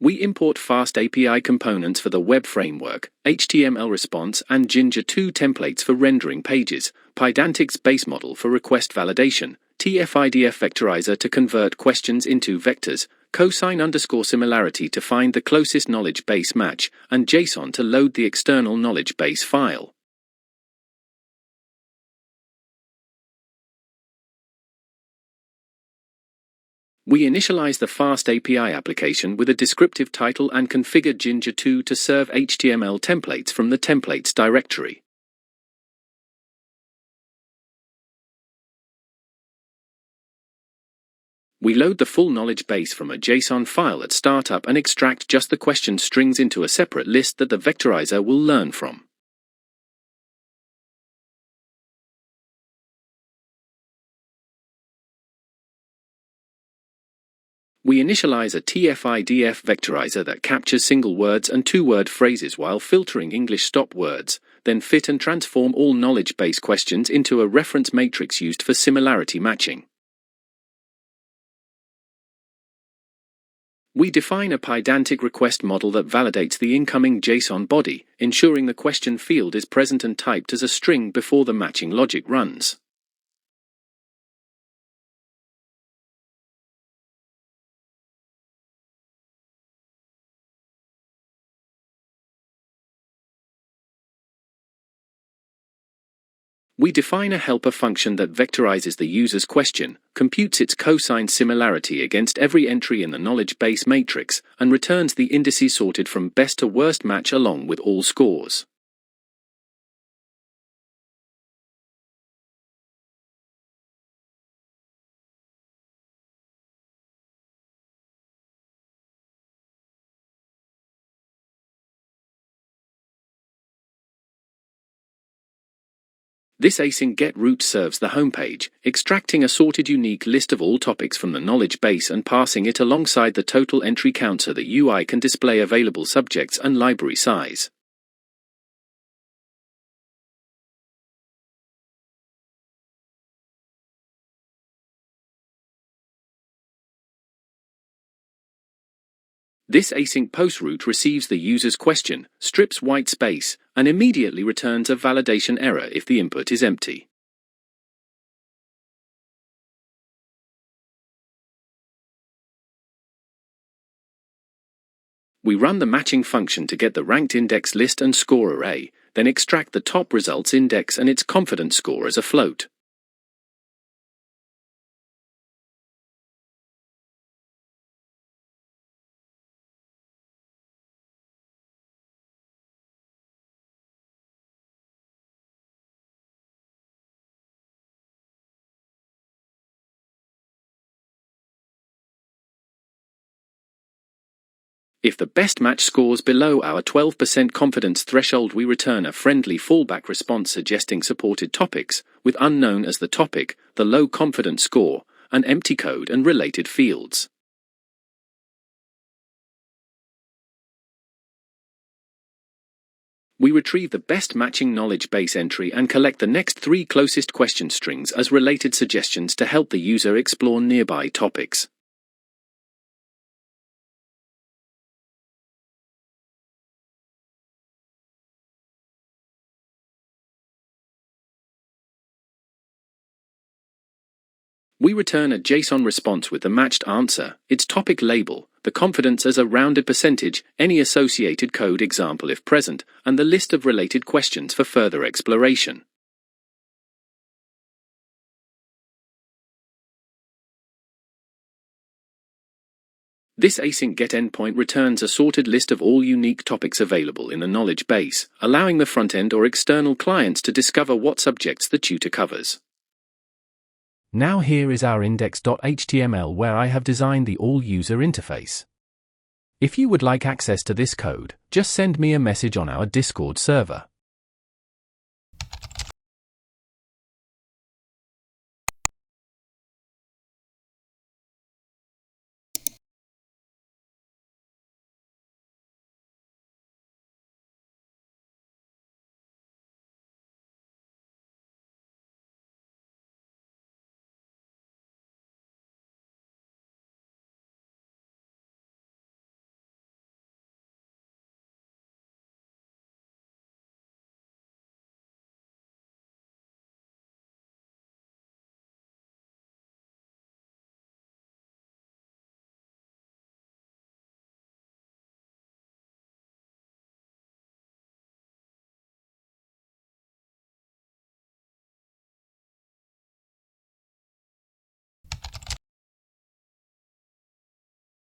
We import FastAPI components for the web framework, HTML response, and Jinja 2 templates for rendering pages, Pydantic's base model for request validation, TF-IDF Vectorizer to convert questions into vectors, Cosine Similarity to find the closest knowledge base match, and JSON to load the external knowledge base file. We initialize the FastAPI application with a descriptive title and configure Jinja 2 to serve HTML templates from the templates directory. We load the full knowledge base from a JSON file at startup and extract just the question strings into a separate list that the vectorizer will learn from. We initialize a TF-IDF vectorizer that captures single words and two-word phrases while filtering English stop words, then fit and transform all knowledge base questions into a reference matrix used for similarity matching. We define a Pydantic request model that validates the incoming JSON body, ensuring the question field is present and typed as a string before the matching logic runs. We define a helper function that vectorizes the user's question, computes its cosine similarity against every entry in the knowledge base matrix, and returns the indices sorted from best to worst match along with all scores. This async get route serves the homepage, extracting a sorted unique list of all topics from the knowledge base and passing it alongside the total entry count so the UI can display available subjects and library size. This async post route receives the user's question, strips white space, and immediately returns a validation error if the input is empty. We run the matching function to get the ranked index list and score array, then extract the top results index and its confidence score as a float. If the best match scores below our 12% confidence threshold, we return a friendly fallback response suggesting supported topics, with unknown as the topic, the low confidence score, an empty code and related fields. We retrieve the best matching knowledge base entry and collect the next 3 closest question strings as related suggestions to help the user explore nearby topics. We return a JSON response with the matched answer, its topic label, the confidence as a rounded percentage, any associated code example if present, and the list of related questions for further exploration. This async get endpoint returns a sorted list of all unique topics available in the knowledge base, allowing the front-end or external clients to discover what subjects the tutor covers. Now here is our index.html where I have designed the all-user interface. If you would like access to this code, just send me a message on our Discord server.